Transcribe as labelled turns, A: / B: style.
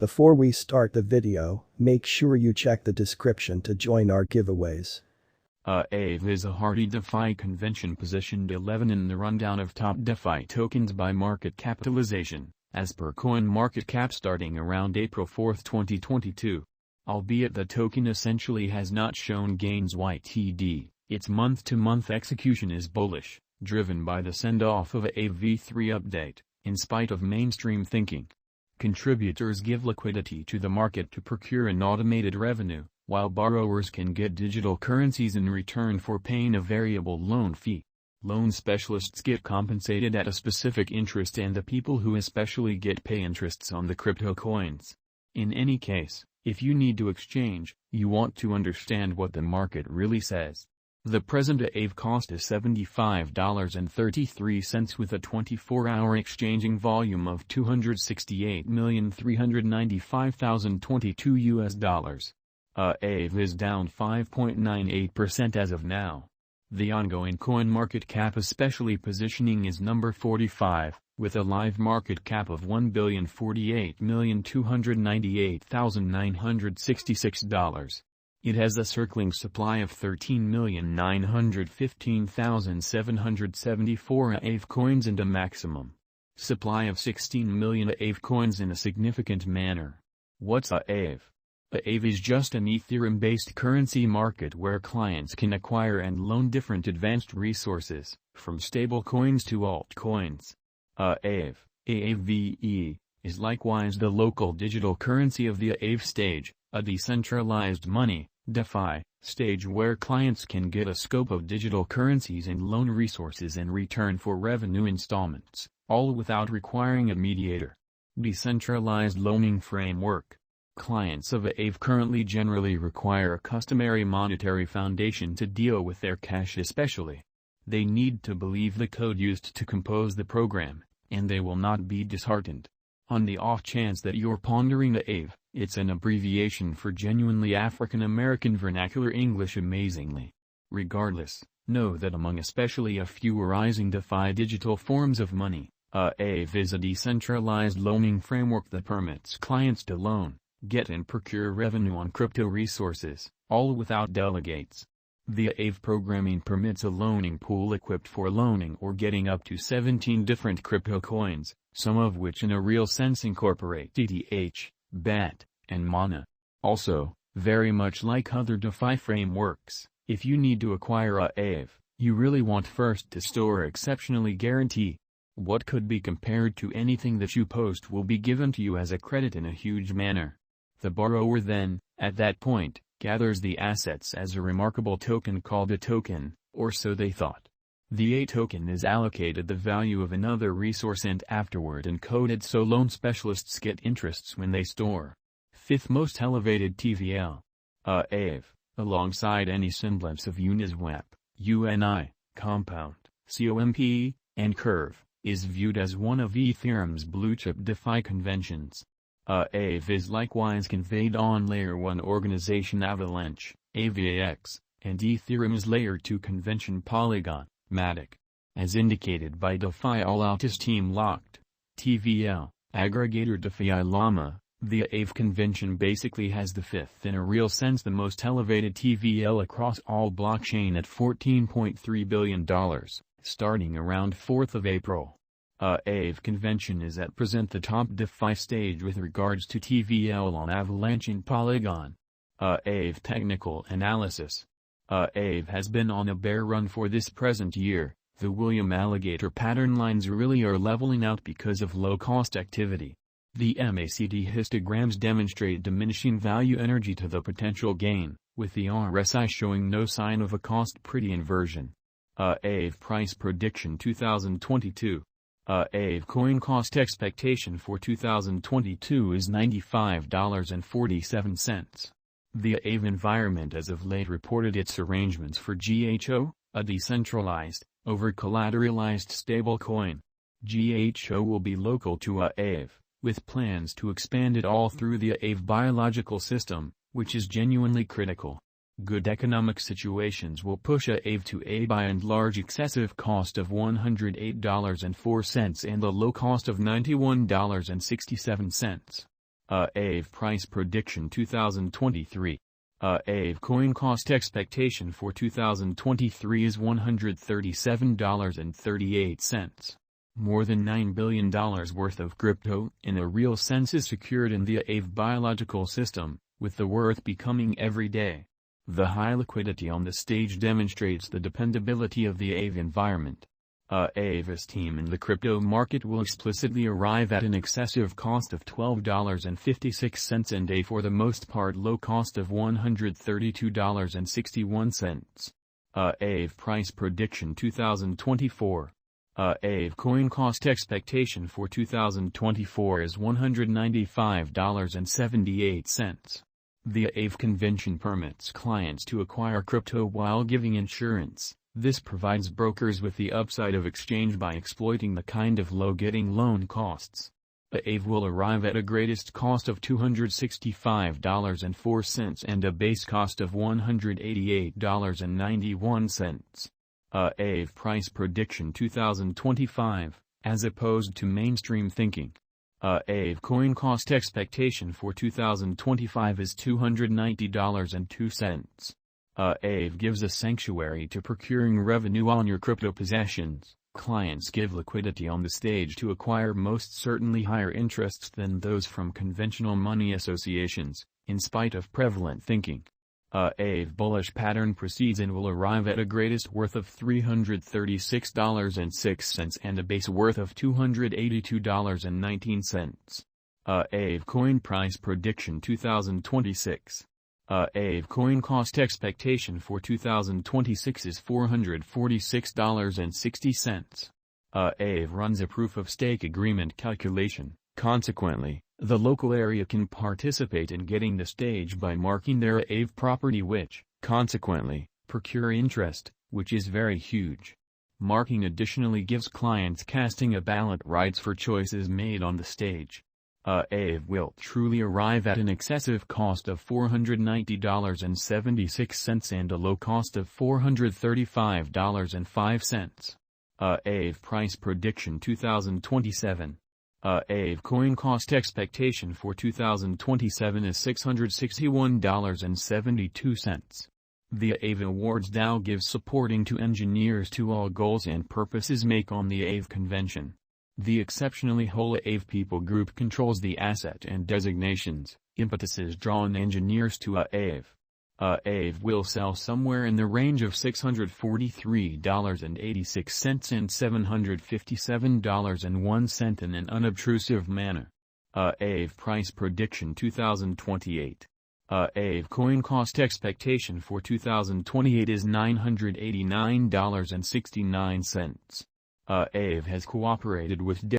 A: Before we start the video, make sure you check the description to join our giveaways.
B: AAVE is a hardy DeFi convention positioned 11 in the rundown of top DeFi tokens by market capitalization, as per CoinMarketCap starting around April 4, 2022. Albeit the token essentially has not shown gains YTD, its month-to-month execution is bullish, driven by the send-off of AAVE 3 update, in spite of mainstream thinking. Contributors give liquidity to the market to procure an automated revenue, while borrowers can get digital currencies in return for paying a variable loan fee. Loan specialists get compensated at a specific interest and the people who especially get pay interests on the crypto coins. In any case, if you need to exchange, you want to understand what the market really says. The present AAVE cost is $75.33 with a 24-hour exchanging volume of $268,395,022. AAVE is down 5.98% as of now. The ongoing CoinMarketCap especially positioning is number 45, with a live market cap of $1,048,298,966. It has a circling supply of 13,915,774 AAVE coins and a maximum supply of 16 million AAVE coins in a significant manner. What's AAVE? AAVE is just an Ethereum-based currency market where clients can acquire and loan different advanced resources, from stablecoins to altcoins. AAVE, AAVE, is likewise the local digital currency of the AAVE stage, a decentralized money, DeFi, stage where clients can get a scope of digital currencies and loan resources in return for revenue installments, all without requiring a mediator. Decentralized loaning framework. Clients of AAVE currently generally require a customary monetary foundation to deal with their cash especially. They need to believe the code used to compose the program, and they will not be disheartened. On the off chance that you're pondering AAVE, it's an abbreviation for genuinely African American vernacular English amazingly. Regardless, know that among especially a few arising DeFi digital forms of money, AAVE is a decentralized loaning framework that permits clients to loan, get and procure revenue on crypto resources, all without delegates. The AAVE programming permits a loaning pool equipped for loaning or getting up to 17 different crypto coins, some of which in a real sense incorporate ETH, BAT, and MANA. Also, very much like other DeFi frameworks, if you need to acquire AAVE, you really want first to store exceptionally guarantee. What could be compared to anything that you post will be given to you as a credit in a huge manner. The borrower then, at that point, gathers the assets as a remarkable token called a token, or so they thought. The A token is allocated the value of another resource and afterward encoded so loan specialists get interests when they store. Fifth most elevated TVL. AAVE, alongside any semblance of Uniswap, UNI, Compound, COMP, and Curve, is viewed as one of Ethereum's blue-chip DeFi conventions. AAVE is likewise conveyed on Layer 1 organization Avalanche, AVAX, and Ethereum's Layer 2 convention Polygon, Matic. As indicated by DeFi All-Altus Team Locked, TVL, aggregator DeFi Llama, the AAVE convention basically has the fifth in a real sense the most elevated TVL across all blockchain at $14.3 billion, starting around 4th of April. AAVE convention is at present the top DeFi stage with regards to TVL on Avalanche and Polygon. AAVE technical analysis. AAVE has been on a bear run for this present year. The William Alligator pattern lines really are leveling out because of low-cost activity. The MACD histograms demonstrate diminishing value energy to the potential gain, with the RSI showing no sign of a cost-pretty inversion. AAVE price prediction 2022. AAVE coin cost expectation for 2022 is $95.47. The AAVE environment as of late reported its arrangements for GHO, a decentralized, over-collateralized stablecoin. GHO will be local to AAVE, with plans to expand it all through the AAVE biological system, which is genuinely critical. Good economic situations will push AAVE to a by and large excessive cost of $108.04 and the low cost of $91.67. AAVE price prediction 2023. AAVE coin cost expectation for 2023 is $137.38. More than $9 billion worth of crypto in a real sense is secured in the AAVE biological system, with the worth becoming every day. The high liquidity on the stage demonstrates the dependability of the AAVE environment. AAVE's team in the crypto market will explicitly arrive at an excessive cost of $12.56 and a for the most part low cost of $132.61. AAVE price prediction 2024. AAVE coin cost expectation for 2024 is $195.78. The AAVE convention permits clients to acquire crypto while giving insurance. This provides brokers with the upside of exchange by exploiting the kind of low getting loan costs. AAVE will arrive at a greatest cost of $265.04 and a base cost of $188.91. AAVE price prediction 2025, as opposed to mainstream thinking. AAVE coin cost expectation for 2025 is $290.02. AAVE gives a sanctuary to procuring revenue on your crypto possessions. Clients give liquidity on the stage to acquire most certainly higher interests than those from conventional money associations, in spite of prevalent thinking. AAVE bullish pattern proceeds and will arrive at a greatest worth of $336.06 and a base worth of $282.19. AAVE coin price prediction 2026. AAVE coin cost expectation for 2026 is $446.60. AAVE runs a proof-of-stake agreement calculation. Consequently, the local area can participate in getting the stage by marking their AAVE property which, consequently, procure interest, which is very huge. Marking additionally gives clients casting a ballot rights for choices made on the stage. AAVE will truly arrive at an excessive cost of $490.76 and a low cost of $435.05. AAVE price prediction 2027. AAVE coin cost expectation for 2027 is $661.72. The AAVE Awards DAO gives supporting to engineers to all goals and purposes make on the AAVE convention. The exceptionally whole AAVE people group controls the asset and designations, impetuses drawn engineers to AAVE. AAVE will sell somewhere in the range of $643.86 and $757.01 in an unobtrusive manner. AAVE price prediction 2028. AAVE coin cost expectation for 2028 is $989.69. AAVE has cooperated with